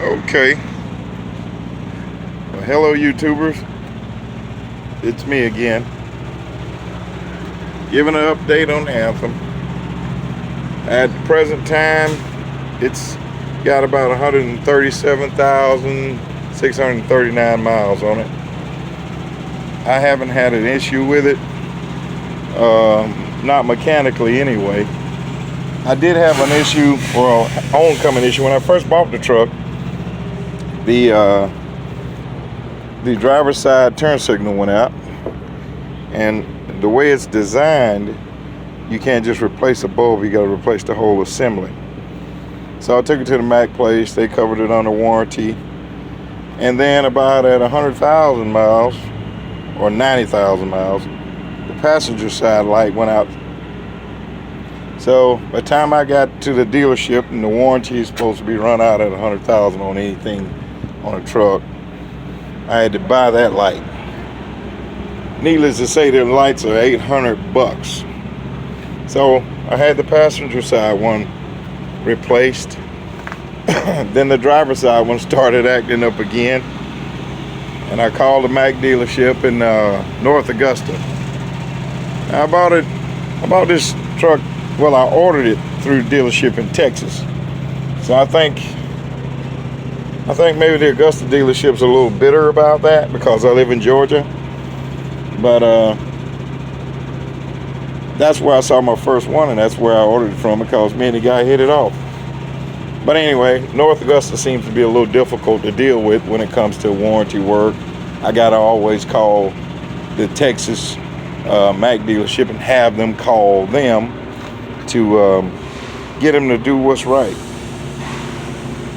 Okay. Well, hello, YouTubers. It's me again. Giving an update on Anthem. At the present time, it's got about 137,639 miles on it. I haven't had an issue with it. Not mechanically anyway. I did have an issue, or an oncoming issue, when I first bought the truck. The driver's side turn signal went out, and the way it's designed, you can't just replace a bulb, you got to replace the whole assembly. So I took it to the Mack place. They covered it under warranty, and then about at 100,000 miles or 90,000 miles, the passenger side light went out. So by the time I got to the dealership, and the warranty is supposed to be run out at 100,000 on anything on a truck, I had to buy that light. Needless to say, the lights are $800. So I had the passenger side one replaced. Then the driver's side one started acting up again, and I called the Mack dealership in North Augusta. I bought this truck. Well, I ordered it through dealership in Texas. So I think maybe the Augusta dealership's a little bitter about that because I live in Georgia. But that's where I saw my first one, and that's where I ordered it from, because me and the guy hit it off. But anyway, North Augusta seems to be a little difficult to deal with when it comes to warranty work. I gotta always call the Texas Mack dealership and have them call them to get them to do what's right.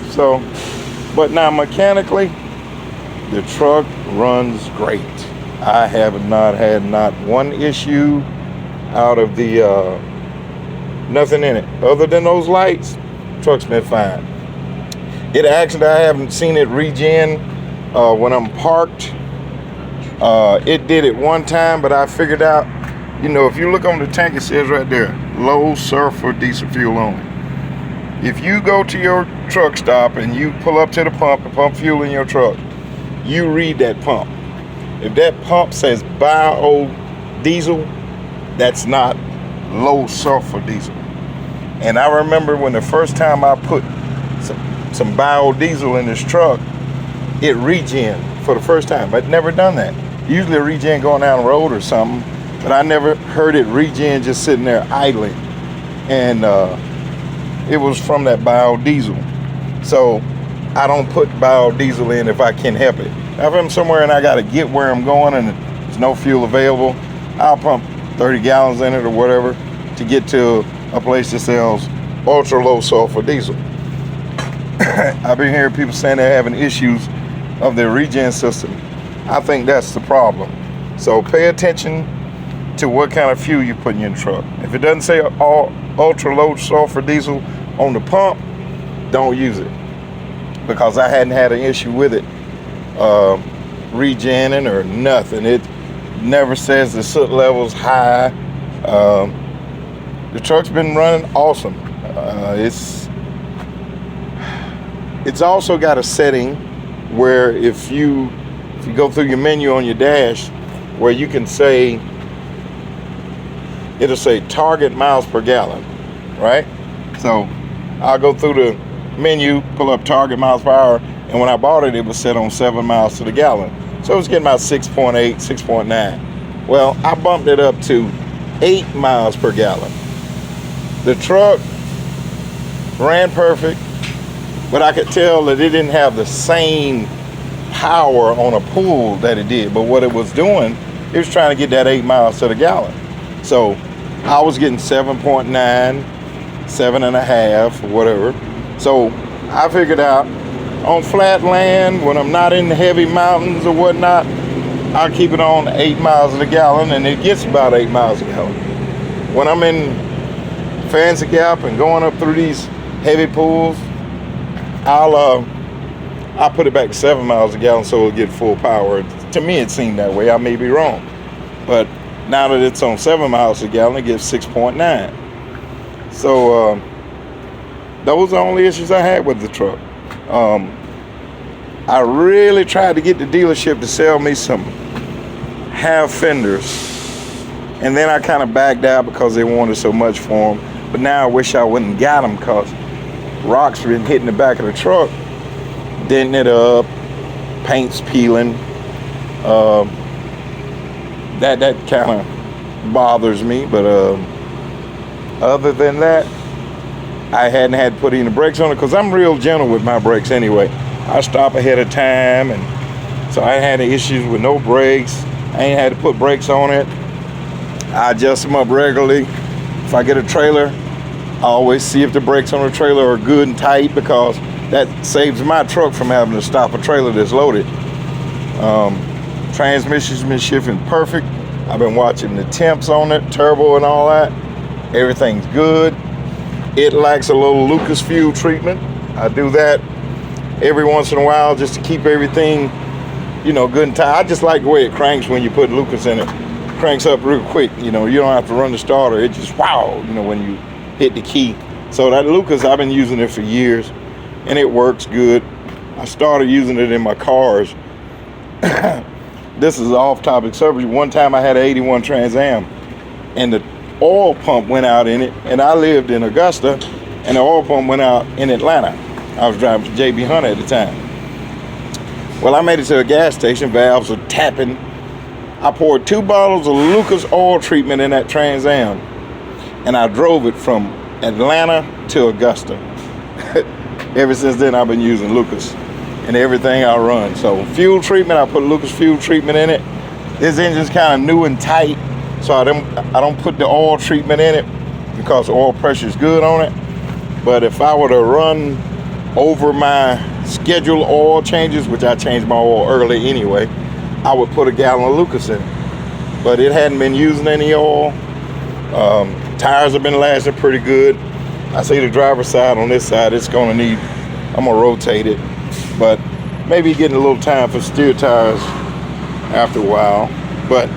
So, but now mechanically, the truck runs great. I have not had one issue out of the nothing in it other than those lights. Truck's been fine. It actually, I haven't seen it regen when I'm parked. It did it one time, but I figured out, you know, if you look on the tank, it says right there, low sulfur diesel fuel only. If you go to your truck stop and you pull up to the pump and pump fuel in your truck, you read that pump. If that pump says biodiesel, that's not low sulfur diesel. And I remember when the first time I put some biodiesel in this truck, it regen for the first time. I'd never done that. Usually a regen going down the road or something, but I never heard it regen just sitting there idling. And it was from that biodiesel. So I don't put biodiesel in if I can help it. Now, if I'm somewhere and I got to get where I'm going and there's no fuel available, I'll pump 30 gallons in it or whatever to get to a place that sells ultra low sulfur diesel. I've been hearing people saying they're having issues of their regen system. I think that's the problem. So pay attention to what kind of fuel you put in your truck. If it doesn't say ultra low sulfur diesel on the pump, don't use it, because I hadn't had an issue with it regenning or nothing. It never says the soot level's high. The truck's been running awesome. It's also got a setting where if you go through your menu on your dash, where you can say, it'll say target miles per gallon, right? So I'll go through the menu, pull up target miles per hour, and when I bought it, it was set on 7 miles to the gallon. So it was getting about 6.8, 6.9. Well, I bumped it up to 8 miles per gallon. The truck ran perfect, but I could tell that it didn't have the same power on a pull that it did. But what it was doing, it was trying to get that 8 miles to the gallon. So I was getting 7.9, 7.5, whatever. So I figured out, on flat land, when I'm not in the heavy mountains or whatnot, I'll keep it on 8 miles to the gallon, and it gets about 8 miles a gallon. When I'm in Fancy Gap and going up through these heavy pools, I'll put it back to 7 miles a gallon so it'll get full power. To me, it seemed that way. I may be wrong, but now that it's on 7 miles a gallon, it gets 6.9. So those are the only issues I had with the truck. I really tried to get the dealership to sell me some half fenders, and then I kind of backed out because they wanted so much for them. But now I wish I wouldn't got them, because rocks been hitting the back of the truck, denting it up, paint's peeling. That kind of bothers me, but other than that, I hadn't had to put any brakes on it, because I'm real gentle with my brakes anyway. I stop ahead of time, and so I ain't had any issues with no brakes. I ain't had to put brakes on it. I adjust them up regularly. If I get a trailer, I always see if the brakes on the trailer are good and tight, because that saves my truck from having to stop a trailer that's loaded. Transmission's been shifting perfect. I've been watching the temps on it, turbo and all that. Everything's good. It lacks a little Lucas fuel treatment. I do that every once in a while just to keep everything, you know, good and tight. I just like the way it cranks when you put Lucas in it. Cranks up real quick, you know, you don't have to run the starter. It just, wow, you know, when you hit the key. So that Lucas, I've been using it for years, and it works good. I started using it in my cars. This is off topic subject. One time I had an 81 Trans Am, and the oil pump went out in it, and I lived in Augusta, and the oil pump went out in Atlanta. I was driving for JB Hunter at the time. Well, I made it to a gas station, valves were tapping. I poured 2 bottles of Lucas oil treatment in that Trans Am, and I drove it from Atlanta to Augusta. Ever since then, I've been using Lucas in everything I run. So fuel treatment, I put Lucas fuel treatment in it. This engine's kind of new and tight, so I don't put the oil treatment in it because the oil pressure is good on it. But if I were to run over my scheduled oil changes, which I change my oil early anyway, I would put a gallon of Lucas in it. But it hadn't been using any oil. Tires have been lasting pretty good. I see the driver's side on this side, it's gonna need, I'm gonna rotate it. But maybe getting a little time for steer tires after a while. But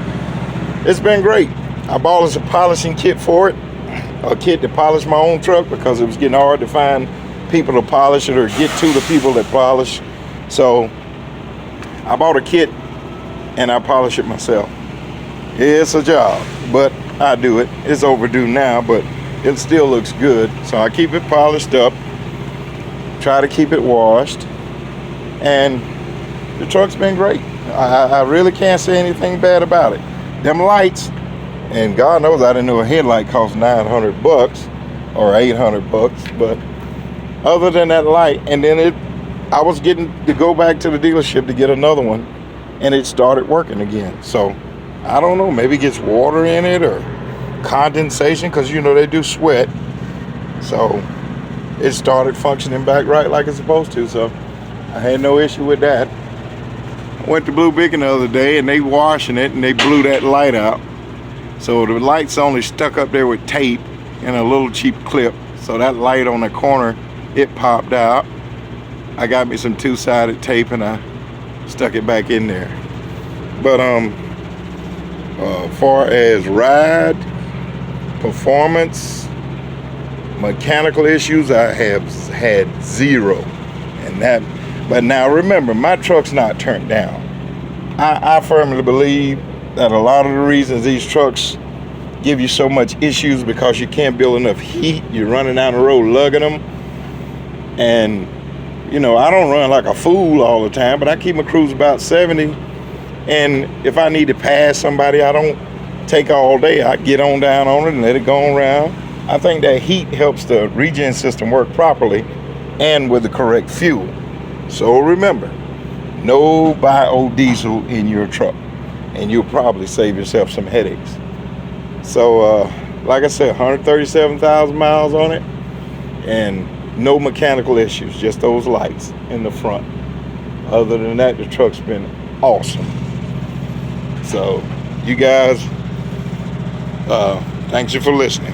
it's been great. I bought a polishing kit for it, a kit to polish my own truck, because it was getting hard to find people to polish it or get to the people that polish. So I bought a kit and I polish it myself. It's a job, but I do it. It's overdue now, but it still looks good. So I keep it polished up, try to keep it washed, and the truck's been great. I really can't say anything bad about it. Them lights, and God knows I didn't know a headlight cost $900 or $800, but other than that light, and then I was getting to go back to the dealership to get another one, and it started working again. So I don't know, maybe it gets water in it or condensation, because you know they do sweat. So it started functioning back right like it's supposed to. So I had no issue with that. I went to Blue Beacon the other day, and they washing it, and they blew that light out. So the light's only stuck up there with tape and a little cheap clip. So that light on the corner, it popped out. I got me some 2-sided tape, and I stuck it back in there. But far as ride, performance, mechanical issues, I have had zero. But now remember, my truck's not turned down. I firmly believe that a lot of the reasons these trucks give you so much issues because you can't build enough heat. You're running down the road lugging them. And, you know, I don't run like a fool all the time, but I keep my cruise about 70. And if I need to pass somebody, I don't take all day. I get on down on it and let it go around. I think that heat helps the regen system work properly and with the correct fuel. So remember, no biodiesel in your truck, and you'll probably save yourself some headaches. So like I said, 137,000 miles on it, and no mechanical issues, just those lights in the front. Other than that, the truck's been awesome. So you guys, thanks you for listening.